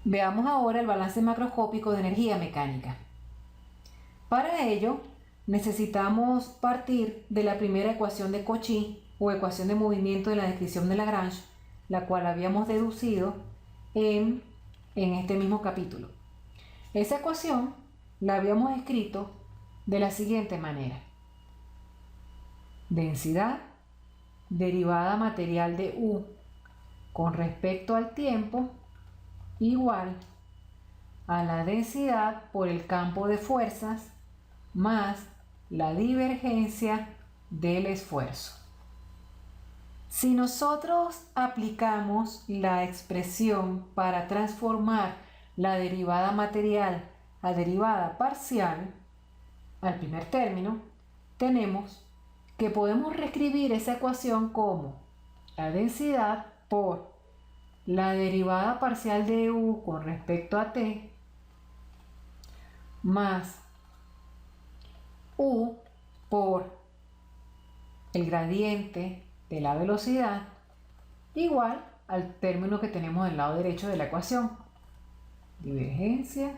Veamos ahora el balance macroscópico de energía mecánica. Para ello, necesitamos partir de la primera ecuación de Cauchy o ecuación de movimiento de la descripción de Lagrange, la cual habíamos deducido en este mismo capítulo. Esa ecuación la habíamos escrito de la siguiente manera: densidad derivada material de U con respecto al tiempo igual a la densidad por el campo de fuerzas más la divergencia del esfuerzo. Si nosotros aplicamos la expresión para transformar la derivada material a derivada parcial al primer término, tenemos que podemos reescribir esa ecuación como la densidad por la derivada parcial de U con respecto a t más U por el gradiente de la velocidad igual al término que tenemos del lado derecho de la ecuación, divergencia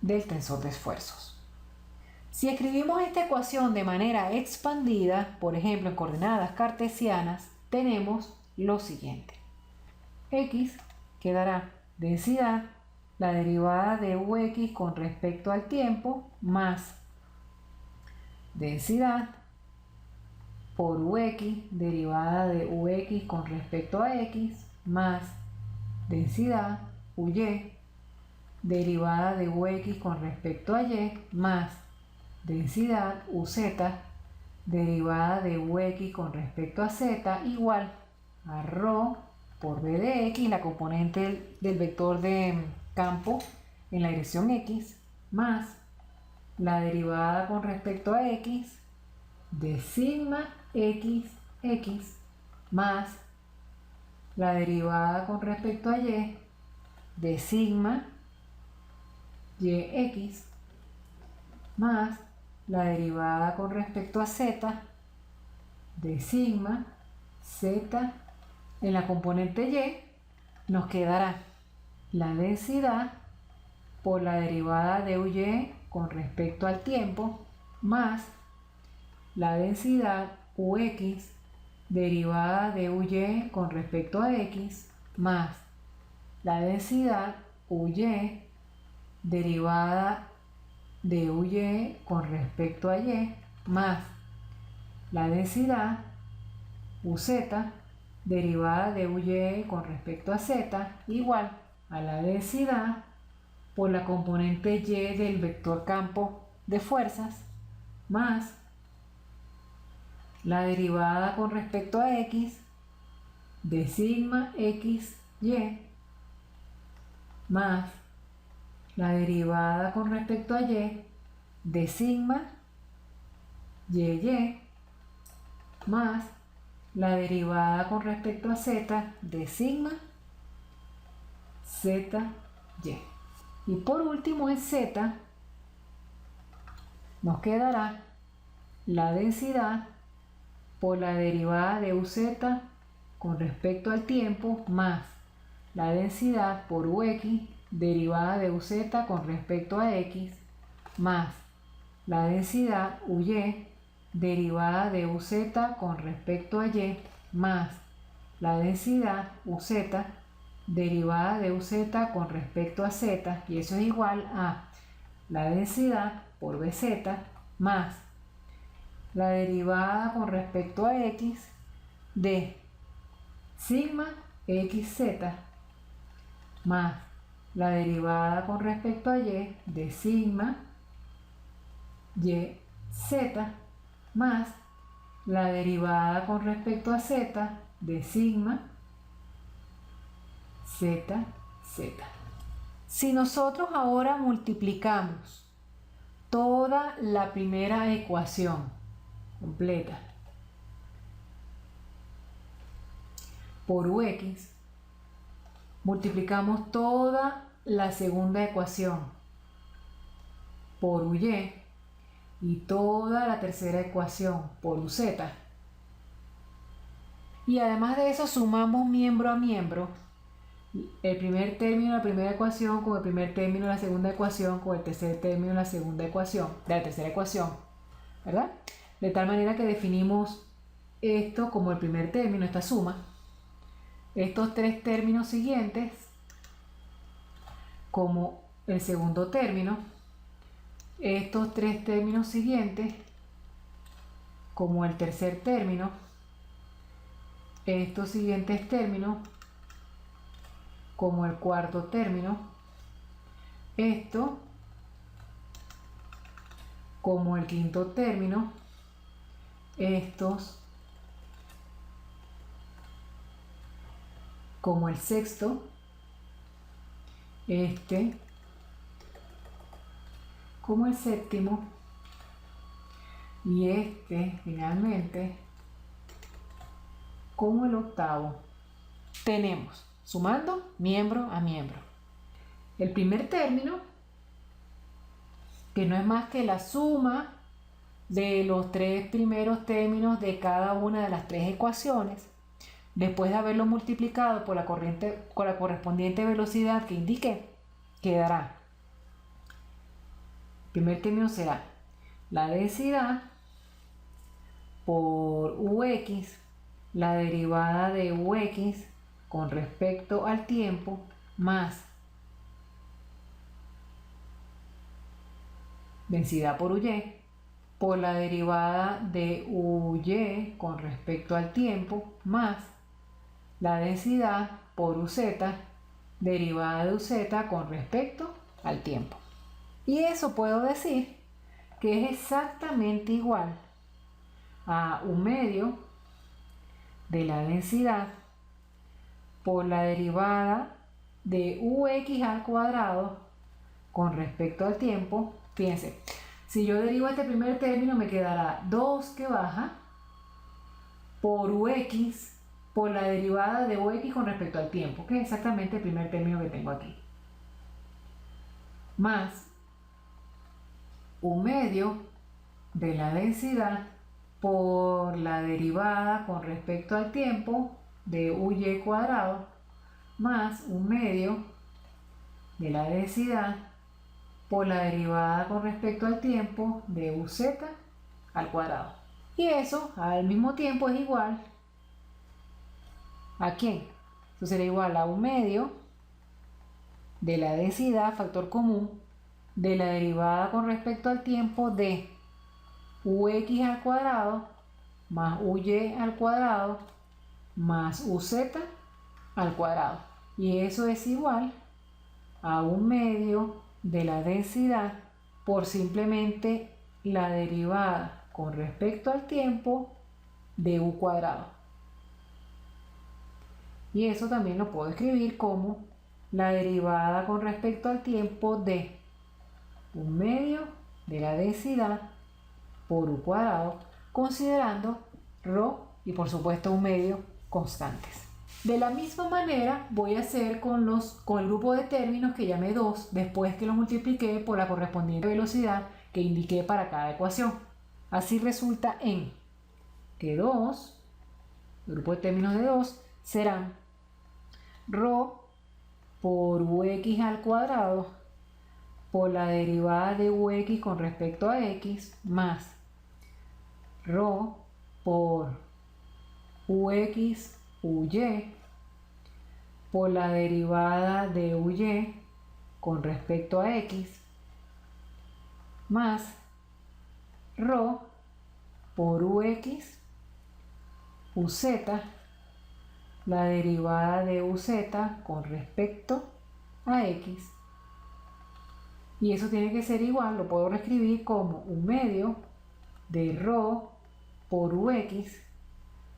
del tensor de esfuerzos. Si escribimos esta ecuación de manera expandida, por ejemplo en coordenadas cartesianas, tenemos lo siguiente: X quedará densidad, la derivada de Ux con respecto al tiempo, más densidad por Ux, derivada de Ux con respecto a X, más densidad Uy, derivada de Ux con respecto a Y, más densidad Uz, derivada de Ux con respecto a Z, igual a ρ por b de x, la componente del vector de campo en la dirección x, más la derivada con respecto a x de sigma x, más la derivada con respecto a y de sigma yx, más la derivada con respecto a z de sigma z. En la componente y nos quedará la densidad por la derivada de Uy con respecto al tiempo, más la densidad Ux derivada de Uy con respecto a X, más la densidad Uy derivada de Uy con respecto a Y, más la densidad Uz derivada de Uy con respecto a Z, igual a la densidad por la componente y del vector campo de fuerzas, más la derivada con respecto a x de sigma x y, más la derivada con respecto a y de sigma y, más la derivada con respecto a z de sigma z y. Y por último en z nos quedará la densidad por la derivada de uz con respecto al tiempo, más la densidad por ux derivada de uz con respecto a x, más la densidad uy derivada de uz con respecto a y, más la densidad uz derivada de uz con respecto a z, y eso es igual a la densidad por bz más la derivada con respecto a x de sigma xz, más la derivada con respecto a y de sigma yz, más la derivada con respecto a z de sigma zz. Si nosotros ahora multiplicamos toda la primera ecuación completa por ux, multiplicamos toda la segunda ecuación por uy y toda la tercera ecuación por uz, y además de eso sumamos miembro a miembro, el primer término de la primera ecuación con el primer término de la segunda ecuación con el tercer término de la segunda ecuación, de la tercera ecuación, ¿verdad? De tal manera que definimos esto como el primer término, esta suma, estos tres términos siguientes como el segundo término, estos tres términos siguientes como el tercer término, estos siguientes términos como el cuarto término, esto como el quinto término, estos como el sexto, este como el séptimo y este finalmente como el octavo. Tenemos, sumando miembro a miembro, el primer término, que no es más que la suma de los tres primeros términos de cada una de las tres ecuaciones, después de haberlo multiplicado por la correspondiente velocidad que indiqué, quedará. El primer término será la densidad por Ux, la derivada de Ux con respecto al tiempo, más densidad por Uy, por la derivada de Uy con respecto al tiempo, más la densidad por Uz, derivada de Uz con respecto al tiempo. Y eso puedo decir que es exactamente igual a 1/2 de la densidad por la derivada de Ux al cuadrado con respecto al tiempo. Fíjense, si yo derivo este primer término me quedará 2 que baja por Ux por la derivada de Ux con respecto al tiempo, que es exactamente el primer término que tengo aquí, más 1/2 de la densidad por la derivada con respecto al tiempo de Uy cuadrado, más 1/2 de la densidad por la derivada con respecto al tiempo de Uz al cuadrado. Y eso al mismo tiempo es igual ¿a quién? Eso será igual a 1/2 de la densidad, factor común, de la derivada con respecto al tiempo de Ux al cuadrado más Uy al cuadrado más Uz al cuadrado. Y eso es igual a 1/2 de la densidad por simplemente la derivada con respecto al tiempo de U cuadrado. Y eso también lo puedo escribir como la derivada con respecto al tiempo de 1/2 de la densidad por U cuadrado, considerando ρ y por supuesto 1/2 constantes. De la misma manera voy a hacer con el grupo de términos que llamé 2 después que los multipliqué por la correspondiente velocidad que indiqué para cada ecuación. Así resulta en que 2, el grupo de términos de 2, serán ρ por Ux al cuadrado por la derivada de Ux con respecto a x más ρ por Ux Uy por la derivada de Uy con respecto a x más ρ por Ux Uz, la derivada de Uz con respecto a x. Y eso tiene que ser igual, lo puedo reescribir como 1/2 de ρ por Ux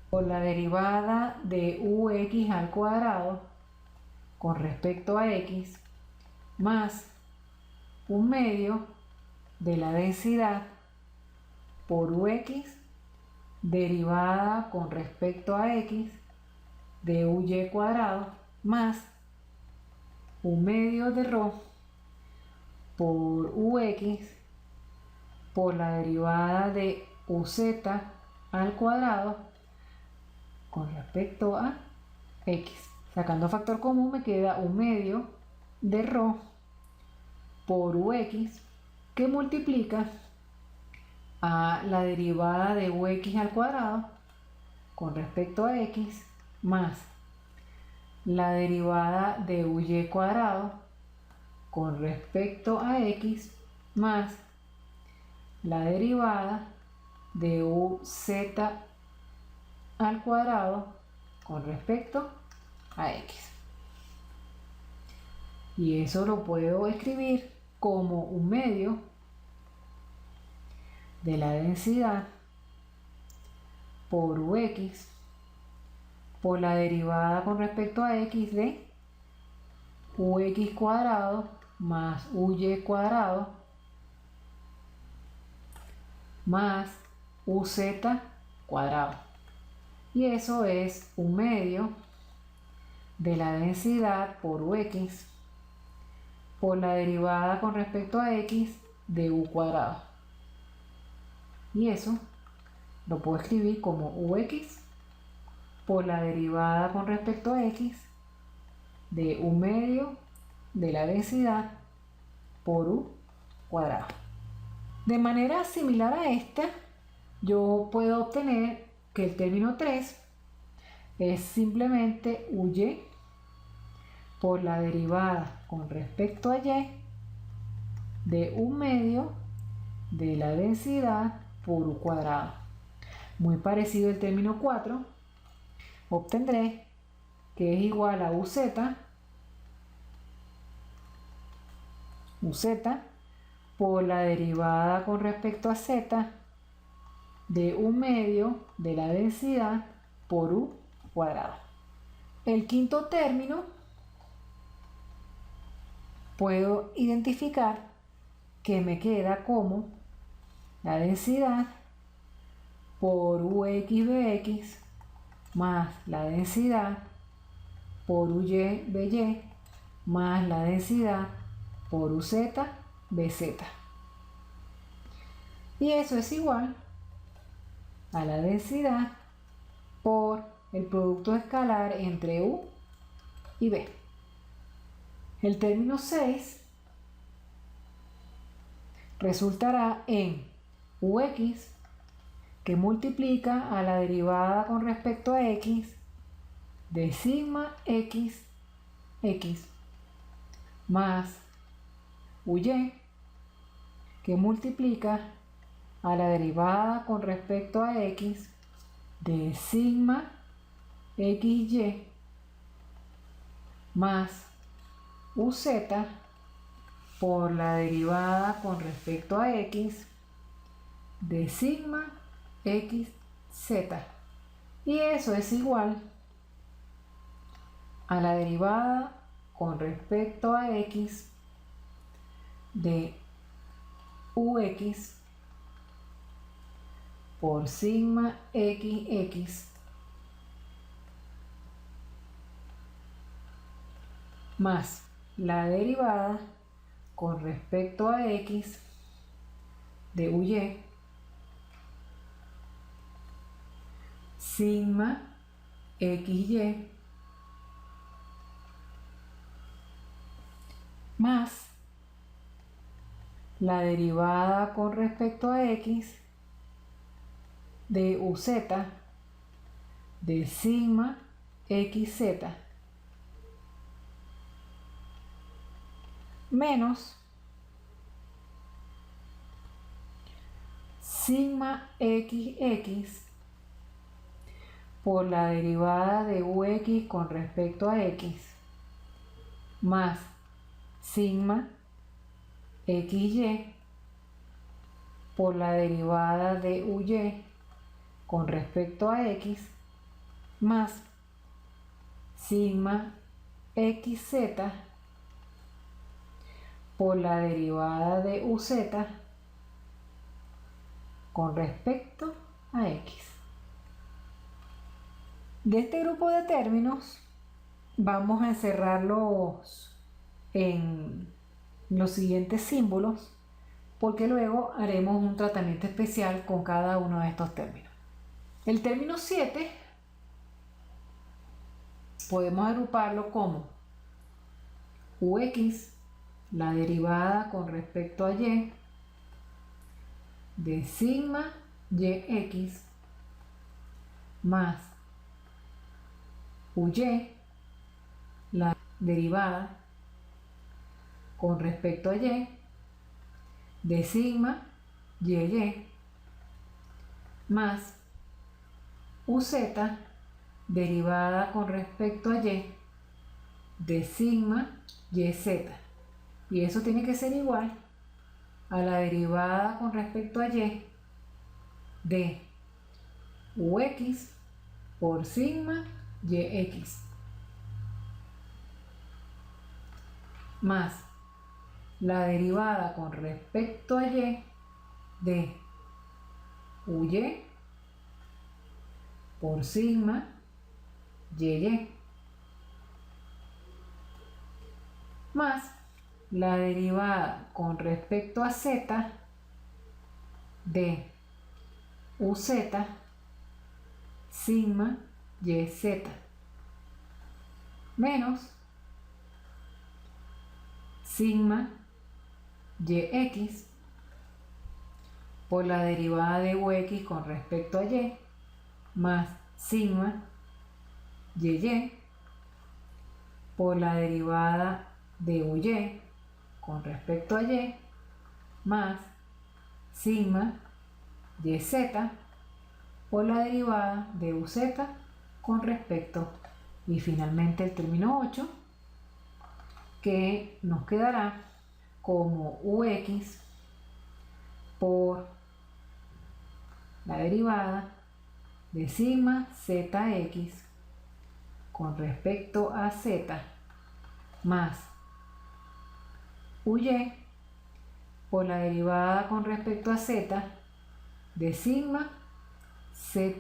por la derivada de Ux al cuadrado con respecto a x más 1/2 de la densidad por Ux derivada con respecto a x de Uy cuadrado más 1/2 de ρ por Ux por la derivada de Uz al cuadrado con respecto a x. Sacando factor común me queda 1/2 de ρ por ux, que multiplica a la derivada de ux al cuadrado con respecto a x más la derivada de uy cuadrado con respecto a x más la derivada de uz al cuadrado con respecto a x. Y eso lo puedo escribir como 1/2 de la densidad por ux por la derivada con respecto a x de ux cuadrado más uy cuadrado más uz cuadrado. Y eso es 1/2 de la densidad por ux por la derivada con respecto a x de u cuadrado. Y eso lo puedo escribir como ux por la derivada con respecto a x de 1/2 de la densidad por u cuadrado. De manera similar a esta, yo puedo obtener que el término 3 es simplemente uy por la derivada con respecto a y de 1/2 de la densidad por u cuadrado. Muy parecido al término 4, obtendré que es igual a uz por la derivada con respecto a z de 1/2 de la densidad por u cuadrado. El quinto término puedo identificar que me queda como la densidad por ux bx más la densidad por uy by más la densidad por uz bz. Y eso es igual a la densidad por el producto escalar entre u y b. El término 6 resultará en ux, que multiplica a la derivada con respecto a x de sigma x más uy, que multiplica a la derivada con respecto a x de sigma xy más uz por la derivada con respecto a x de sigma xz. Y eso es igual a la derivada con respecto a x de ux por sigma xx más la derivada con respecto a x de uy sigma xy más la derivada con respecto a x de uz de sigma xz menos sigma xx por la derivada de ux con respecto a x más sigma xy por la derivada de uy con respecto a x más sigma xz por la derivada de uz con respecto a x. De este grupo de términos vamos a encerrarlos en los siguientes símbolos, porque luego haremos un tratamiento especial con cada uno de estos términos. El término 7 podemos agruparlo como Ux, la derivada con respecto a y de sigma yx más uy, la derivada con respecto a y de sigma y más uz, derivada con respecto a y de sigma yz. Y eso tiene que ser igual a la derivada con respecto a y de ux por sigma yx más la derivada con respecto a y de uy por sigma y más la derivada con respecto a z de uz sigma yz menos sigma yx por la derivada de ux con respecto a y más sigma y por la derivada de uy con respecto a y más sigma yz por la derivada de uz con respecto, y finalmente el término 8, que nos quedará como ux por la derivada de sigma zx con respecto a z más uy por la derivada con respecto a z de sigma zy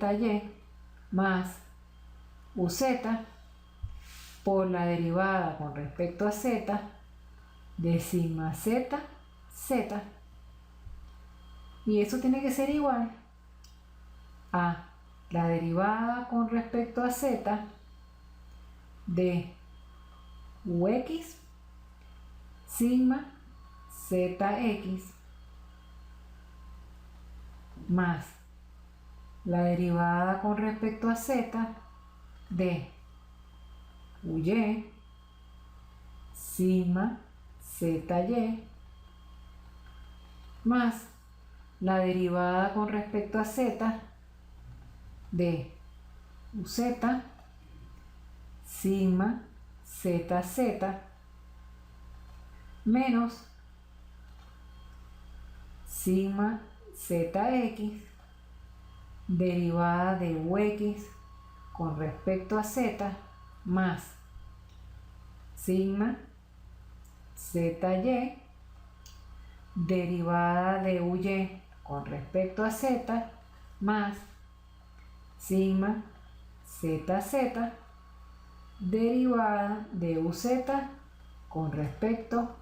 más uz por la derivada con respecto a z de sigma z, z. Y eso tiene que ser igual a la derivada con respecto a z de ux sigma zx más la derivada con respecto a z de uy sigma zy más la derivada con respecto a z de uz sigma zz menos sigma zx derivada de ux con respecto a z más sigma zy derivada de uy con respecto a z más sigma zz derivada de uz con respecto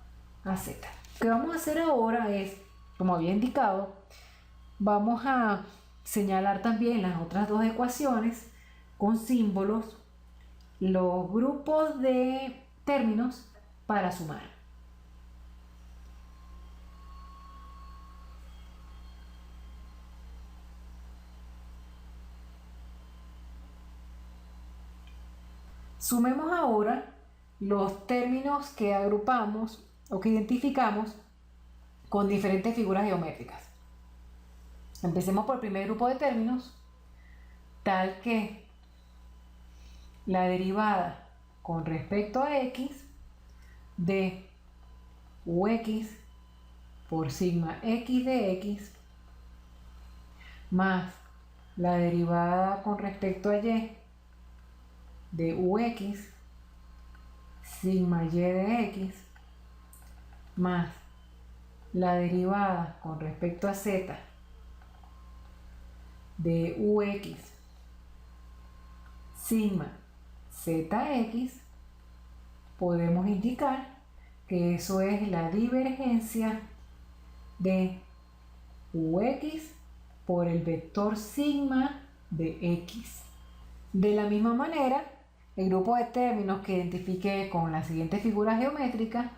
a z. Lo que vamos a hacer ahora es, como había indicado, vamos a señalar también las otras dos ecuaciones con símbolos, los grupos de términos para sumar. Sumemos ahora los términos que agrupamos o que identificamos con diferentes figuras geométricas. Empecemos por el primer grupo de términos, tal que la derivada con respecto a x de ux por sigma x de x más la derivada con respecto a y de ux sigma y de x más la derivada con respecto a z de ux sigma zx, podemos indicar que eso es la divergencia de ux por el vector sigma de x. De la misma manera, el grupo de términos que identifiqué con la siguiente figura geométrica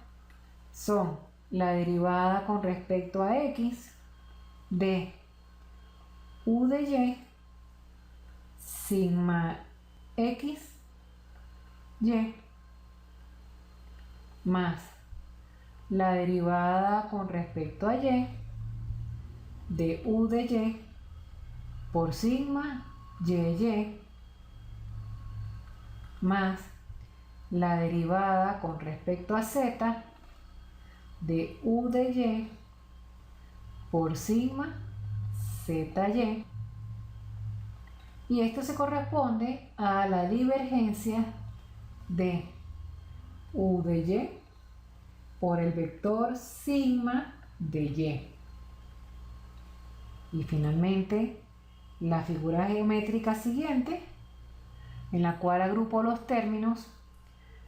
son la derivada con respecto a x de u de y sigma x y más la derivada con respecto a y de u de y por sigma y más la derivada con respecto a z de u de y por sigma zy, y esto se corresponde a la divergencia de u de y por el vector sigma de y. Y finalmente la figura geométrica siguiente, en la cual agrupo los términos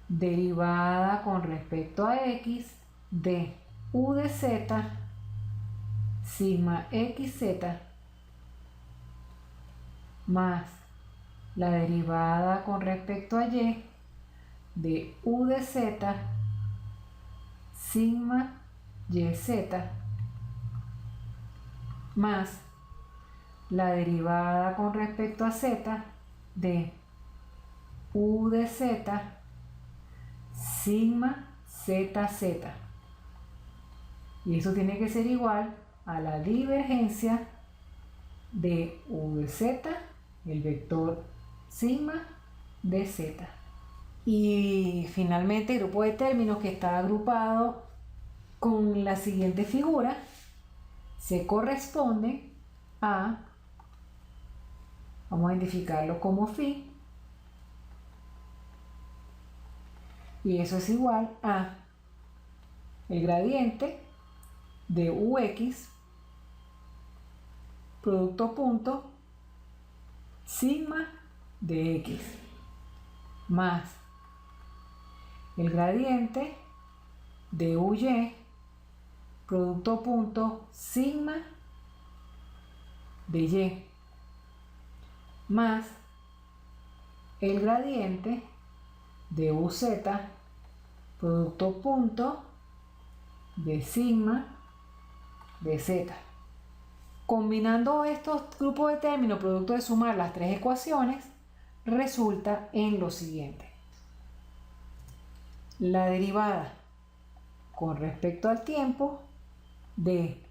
derivada con respecto a x de u de z sigma xz más la derivada con respecto a y de u de z sigma yz más la derivada con respecto a z de u de z sigma zz, y eso tiene que ser igual a la divergencia de u de z, el vector sigma de z. Y finalmente el grupo de términos que está agrupado con la siguiente figura se corresponde a, vamos a identificarlo como phi, y eso es igual a el gradiente de ux producto punto sigma de x más el gradiente de uy producto punto sigma de y más el gradiente de uz producto punto de sigma de z. Combinando estos grupos de términos producto de sumar las tres ecuaciones, resulta en lo siguiente: la derivada con respecto al tiempo de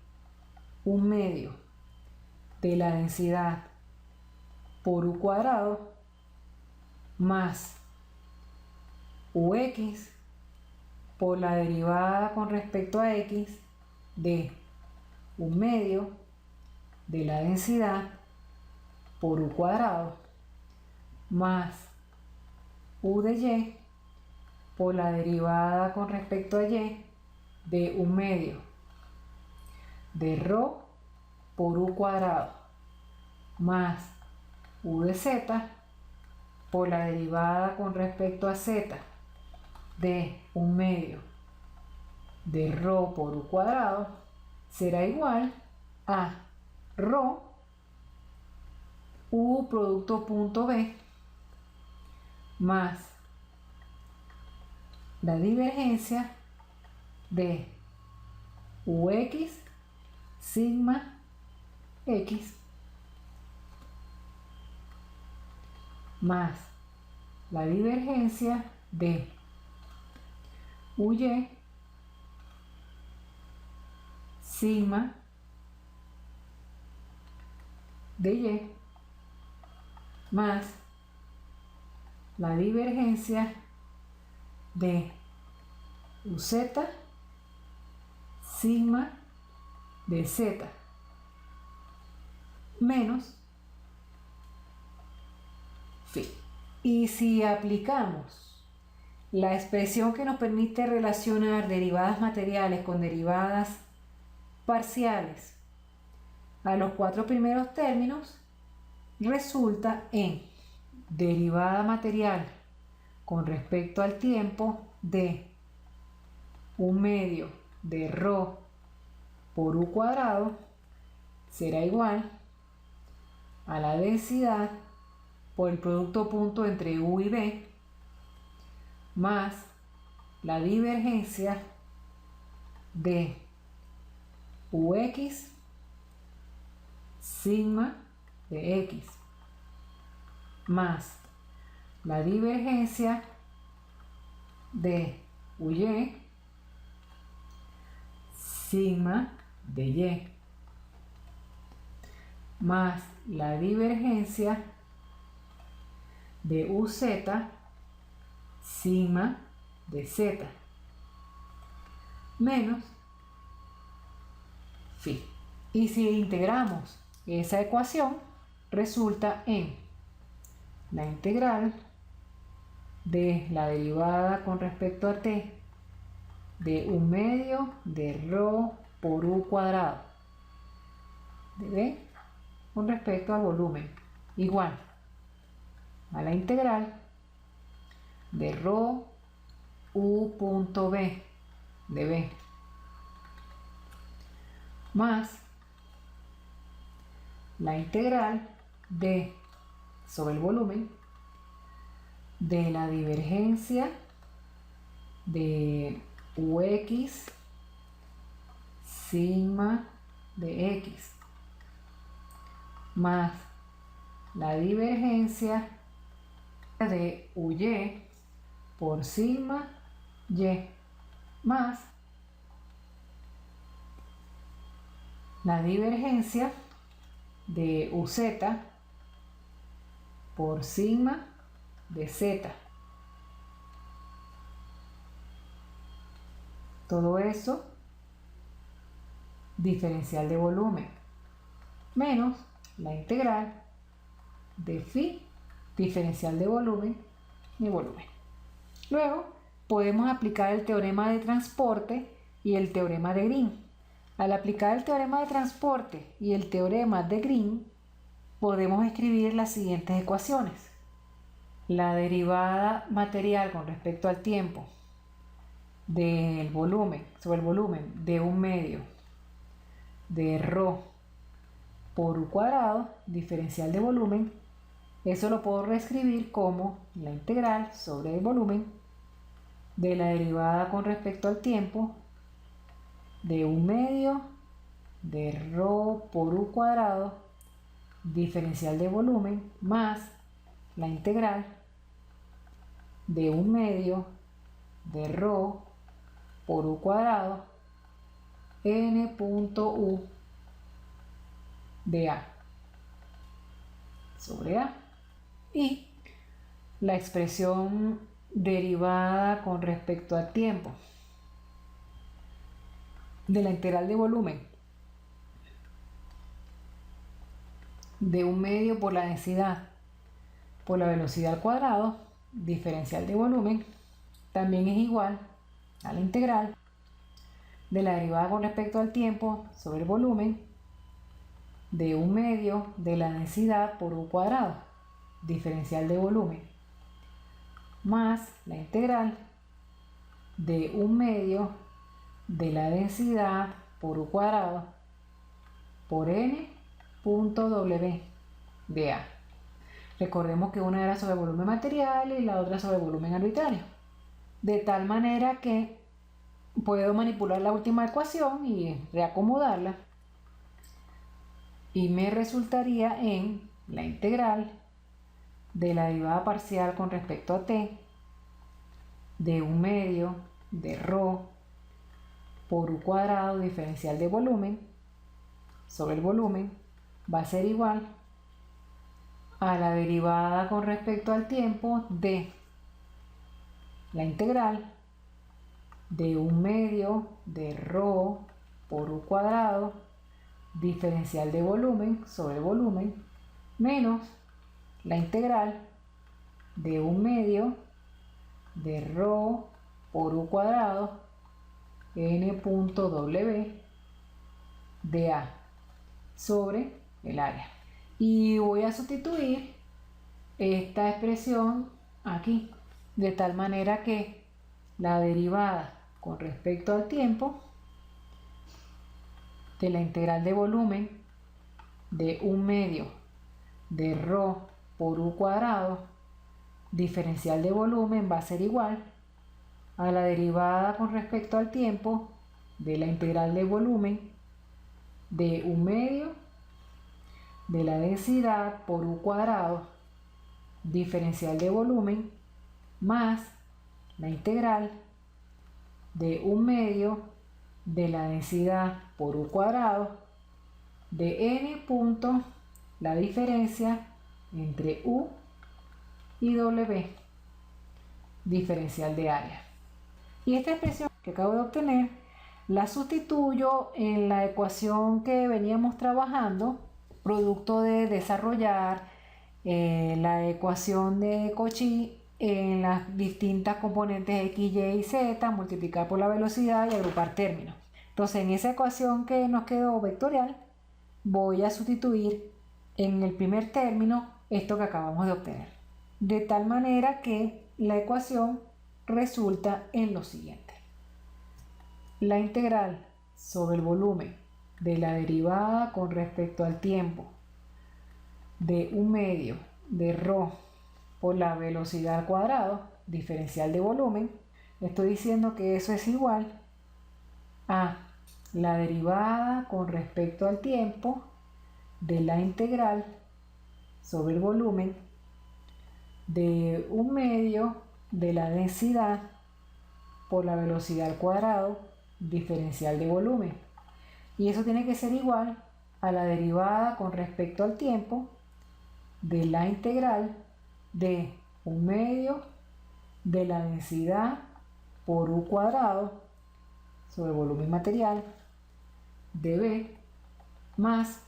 un medio de la densidad por u cuadrado más ux por la derivada con respecto a x de un medio de la densidad por u cuadrado más u de y por la derivada con respecto a y de un medio de ρ por u cuadrado más u de z por la derivada con respecto a z de un medio de ρ por u cuadrado será igual a ρ u producto punto b más la divergencia de ux sigma x más la divergencia de uy sigma de y más la divergencia de uz sigma de z menos phi. Y si aplicamos la expresión que nos permite relacionar derivadas materiales con derivadas parciales a los cuatro primeros términos, resulta en derivada material con respecto al tiempo de un medio de ρ por u cuadrado será igual a la densidad por el producto punto entre u y b más la divergencia de Ux sigma de X más la divergencia de Uy sigma de Y más la divergencia de UZ sigma de Z menos phi. Y si integramos esa ecuación, resulta en la integral de la derivada con respecto a t de 1/2 de ρ por u cuadrado de b con respecto al volumen igual a la integral de ρ u punto b de b más la integral de sobre el volumen de la divergencia de Ux sigma de X más la divergencia de Uy por sigma Y más la divergencia de UZ por sigma de Z. Todo eso diferencial de volumen menos la integral de phi diferencial de volumen y volumen. Luego podemos aplicar el teorema de transporte y el teorema de Green. Al aplicar el teorema de transporte y el teorema de Green, podemos escribir las siguientes ecuaciones. La derivada material con respecto al tiempo del volumen, sobre el volumen de 1/2 de ρ por u cuadrado, diferencial de volumen, eso lo puedo reescribir como la integral sobre el volumen de la derivada con respecto al tiempo de 1/2 de ρ por u cuadrado, diferencial de volumen, más la integral de 1/2 de ρ por u cuadrado n punto u de a sobre a, y la expresión derivada con respecto al tiempo de la integral de volumen de 1/2 por la densidad por la velocidad al cuadrado, diferencial de volumen, también es igual a la integral de la derivada con respecto al tiempo sobre el volumen de 1/2 de la densidad por u cuadrado, diferencial de volumen, más la integral de 1/2 de la densidad por u cuadrado por n punto w de a. Recordemos que una era sobre volumen material y la otra sobre volumen arbitrario. De tal manera que puedo manipular la última ecuación y reacomodarla. Y me resultaría en la integral de la derivada parcial con respecto a t de 1/2 de ρ por u cuadrado, diferencial de volumen sobre el volumen, va a ser igual a la derivada con respecto al tiempo de la integral de 1/2 de ρ por u cuadrado, diferencial de volumen sobre volumen, menos la integral de 1/2 de ρ por u cuadrado n punto w de a sobre el área. Y voy a sustituir esta expresión aquí, de tal manera que la derivada con respecto al tiempo de la integral de volumen de 1/2 de ρ por u cuadrado, diferencial de volumen, va a ser igual a la derivada con respecto al tiempo de la integral del volumen de 1/2 de la densidad por u cuadrado diferencial de volumen más la integral de 1/2 de la densidad por u cuadrado de n punto la diferencia entre u y w diferencial de área. Y esta expresión que acabo de obtener la sustituyo en la ecuación que veníamos trabajando, producto de desarrollar la ecuación de Cauchy en las distintas componentes x, y y z, multiplicar por la velocidad y agrupar términos. Entonces, en esa ecuación que nos quedó vectorial, voy a sustituir en el primer término esto que acabamos de obtener. De tal manera que la ecuación resulta en lo siguiente. La integral sobre el volumen de la derivada con respecto al tiempo de 1/2 de ρ por la velocidad al cuadrado, diferencial de volumen, estoy diciendo que eso es igual a la derivada con respecto al tiempo de la integral sobre el volumen de 1/2 de la densidad por la velocidad al cuadrado, diferencial de volumen. Y eso tiene que ser igual a la derivada con respecto al tiempo de la integral de 1/2 de la densidad por u cuadrado sobre el volumen material de B más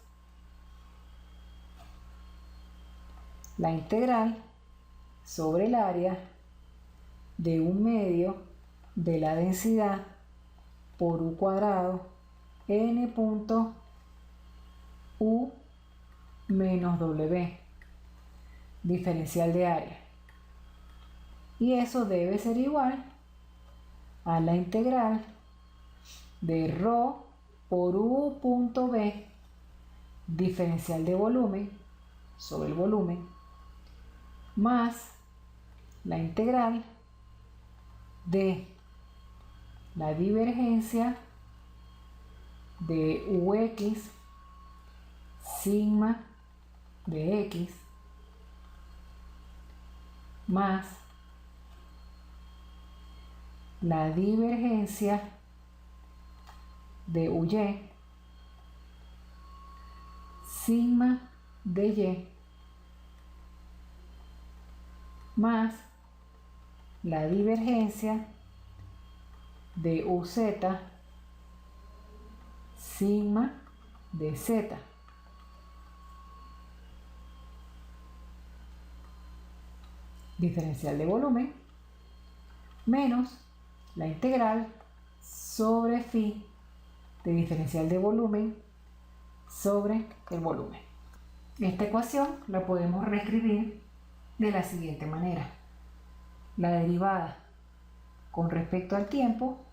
la integral sobre el área de 1/2 de la densidad por u cuadrado n punto u menos w diferencial de área. Y eso debe ser igual a la integral de ρ por u punto b diferencial de volumen sobre el volumen más la integral de la divergencia de ux sigma de x más la divergencia de uy sigma de y más la divergencia de uz sigma de z diferencial de volumen menos la integral sobre phi de diferencial de volumen sobre el volumen. Esta ecuación la podemos reescribir de la siguiente manera. La derivada con respecto al tiempo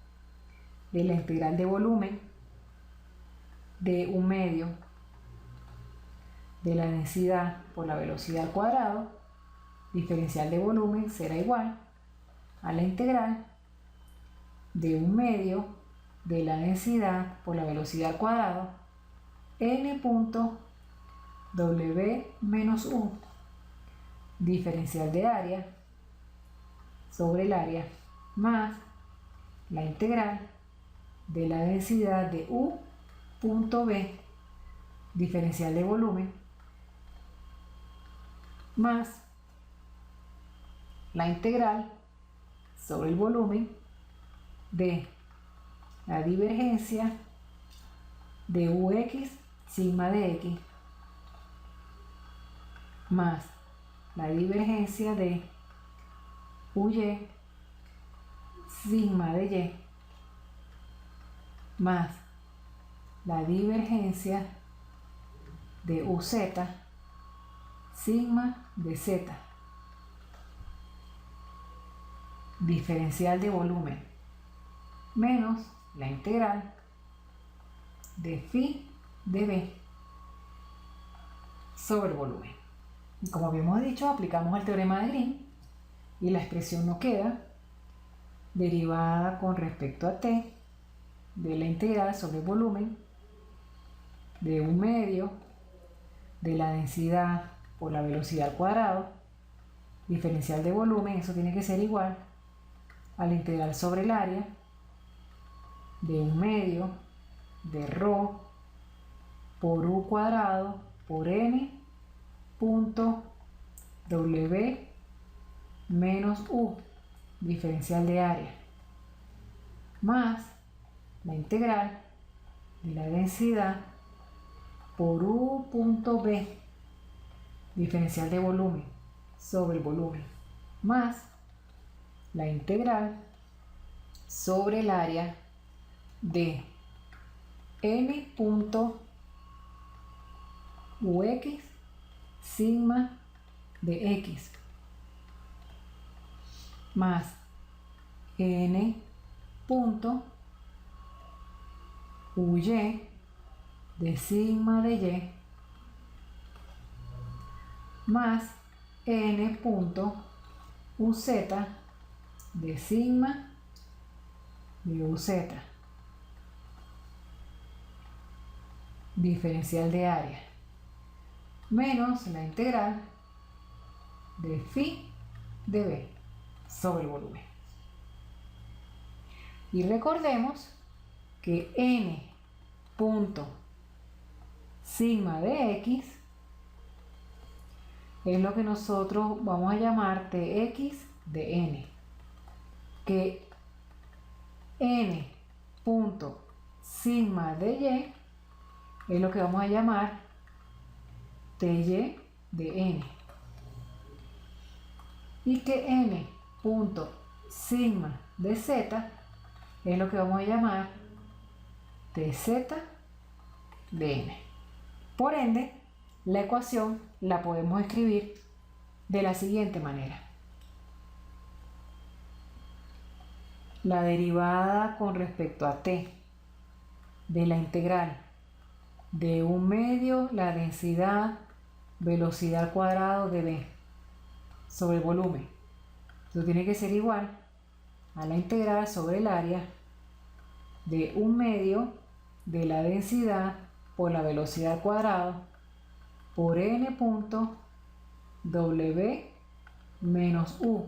de la integral de volumen de 1/2 de la densidad por la velocidad al cuadrado, diferencial de volumen, será igual a la integral de 1/2 de la densidad por la velocidad al cuadrado n punto w menos u diferencial de área sobre el área más la integral de la densidad de u punto b diferencial de volumen más la integral sobre el volumen de la divergencia de ux sigma de x más la divergencia de uy sigma de y más la divergencia de uz sigma de z diferencial de volumen menos la integral de phi de b sobre el volumen. Y como habíamos dicho, aplicamos el teorema de Green y la expresión nos queda derivada con respecto a t de la integral sobre el volumen de 1/2 de la densidad por la velocidad al cuadrado, diferencial de volumen, eso tiene que ser igual a la integral sobre el área de 1/2 de ρ por u cuadrado por n punto w menos u, diferencial de área, más la integral de la densidad por u punto b, diferencial de volumen sobre el volumen, más la integral sobre el área de n punto ux sigma de x, más n punto uy de sigma de y, más n punto uz de sigma de uz, diferencial de área, menos la integral de phi de b sobre el volumen. Y recordemos que n punto sigma de x es lo que nosotros vamos a llamar tx de n, que n punto sigma de y es lo que vamos a llamar ty de n, y que n punto sigma de z es lo que vamos a llamar tz de n. Por ende, la ecuación la podemos escribir de la siguiente manera. La derivada con respecto a t de la integral de 1/2 la densidad velocidad al cuadrado de b sobre el volumen. Esto tiene que ser igual a la integral sobre el área de 1/2 de la densidad por la velocidad al cuadrado por n punto w menos u,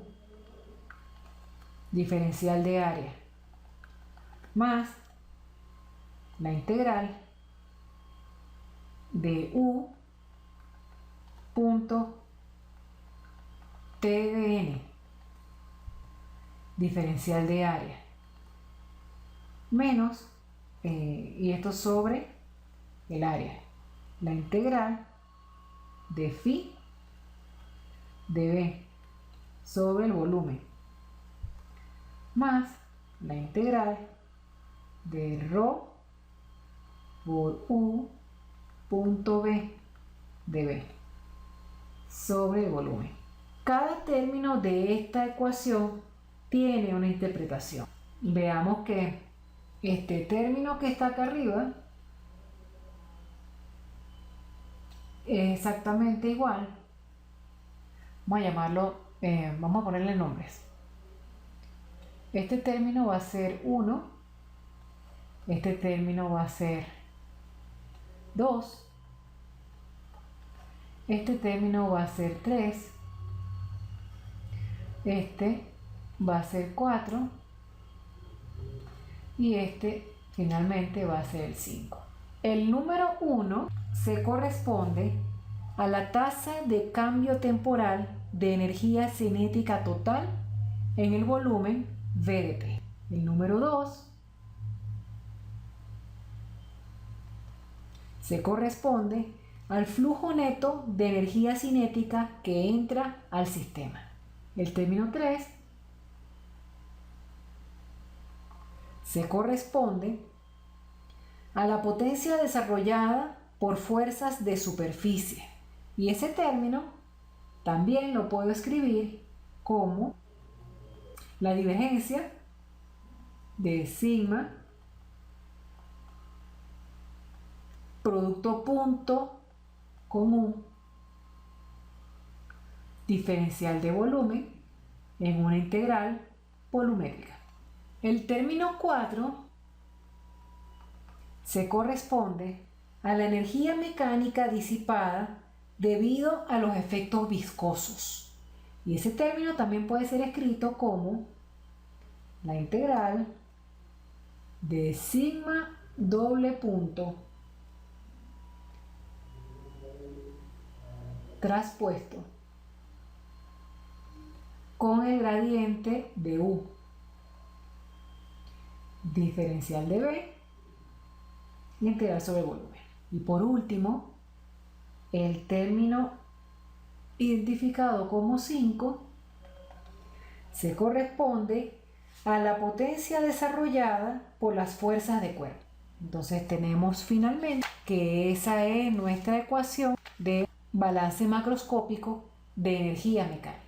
diferencial de área, más la integral de u punto t de n, diferencial de área, menos, y esto sobre el área, la integral de phi de b sobre el volumen, más la integral de ρ por u punto b de b sobre el volumen. Cada término de esta ecuación tiene una interpretación. Veamos que este término que está acá arriba es exactamente igual. Vamos a llamarlo, vamos a ponerle nombres. Este término va a ser 1, este término va a ser 2, este término va a ser 3, este va a ser 4 y este finalmente va a ser el 5. El número 1 se corresponde a la tasa de cambio temporal de energía cinética total en el volumen V de T. El número 2 se corresponde al flujo neto de energía cinética que entra al sistema. El término 3 se corresponde a la potencia desarrollada por fuerzas de superficie. Y ese término también lo puedo escribir como la divergencia de sigma producto punto común diferencial de volumen en una integral volumétrica. El término 4 se corresponde a la energía mecánica disipada debido a los efectos viscosos. Y ese término también puede ser escrito como la integral de sigma doble punto traspuesto con el gradiente de U, diferencial de B, integral sobre volumen. Y por último, el término identificado como 5 se corresponde a la potencia desarrollada por las fuerzas de cuerpo. Entonces tenemos finalmente que esa es nuestra ecuación de balance macroscópico de energía mecánica.